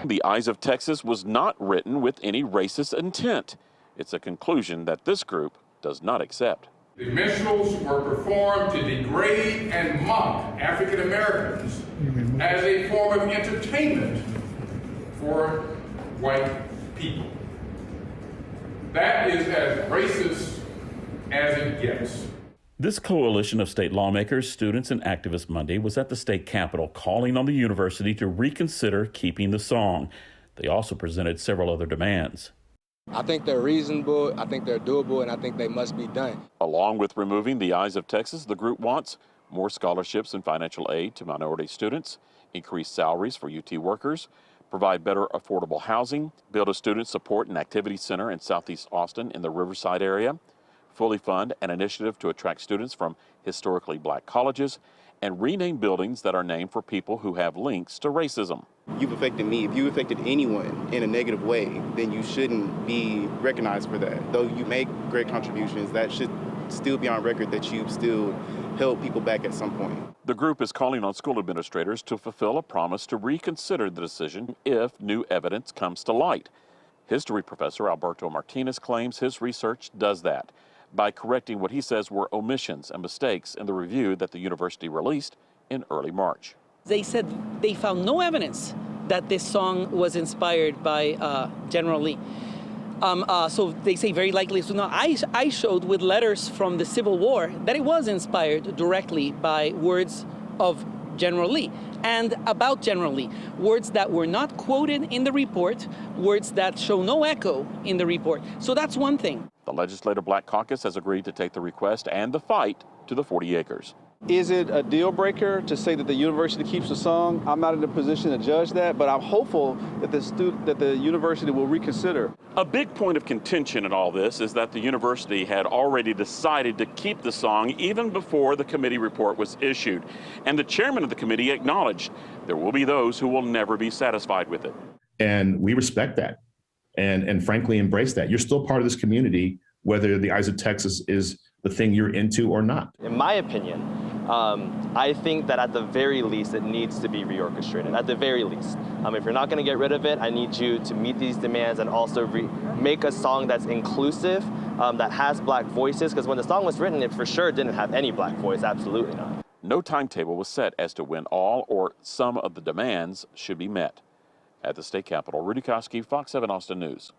The Eyes of Texas was not written with any racist intent. It's a conclusion that this group does not accept. The minstrels were performed to degrade and mock African Americans as a form of entertainment for white people. That is as racist as it gets. This coalition of state lawmakers, students, and activists Monday was at the state capitol calling on the university to reconsider keeping the song. They also presented several other demands. I think they're reasonable, I think they're doable, and I think they must be done. Along with removing the Eyes of Texas, the group wants more scholarships and financial aid to minority students, increased salaries for UT workers, provide better affordable housing, build a student support and activity center in Southeast Austin in the Riverside area, fully fund an initiative to attract students from historically black colleges, and rename buildings that are named for people who have links to racism. You've affected me. If you affected anyone in a negative way, then you shouldn't be recognized for that. Though you make great contributions, that should still be on record that you've still held people back at some point. The group is calling on school administrators to fulfill a promise to reconsider the decision if new evidence comes to light. History professor Alberto Martinez claims his research does that by correcting what he says were omissions and mistakes in the review that the university released in early March. They said they found no evidence that this song was inspired by General Lee. So they say very likely. So now I showed with letters from the Civil War that it was inspired directly by words of General Lee and about General Lee, words that were not quoted in the report, words that show no echo in the report. So that's one thing. The Legislative Black Caucus has agreed to take the request and the fight to the 40 acres. Is it a deal breaker to say that the university keeps the song? I'm not in a position to judge that, but I'm hopeful that the university will reconsider. A big point of contention in all this is that the university had already decided to keep the song even before the committee report was issued. And the chairman of the committee acknowledged there will be those who will never be satisfied with it. And we respect that and frankly embrace that. You're still part of this community, whether the Eyes of Texas is the thing you're into or not. In my opinion, I think that at the very least, it needs to be reorchestrated, at the very least. If you're not going to get rid of it, I need you to meet these demands and also make a song that's inclusive, that has black voices, because when the song was written, it for sure didn't have any black voice, absolutely not. No timetable was set as to when all or some of the demands should be met. At the state capitol, Rudy Koski, Fox 7 Austin News.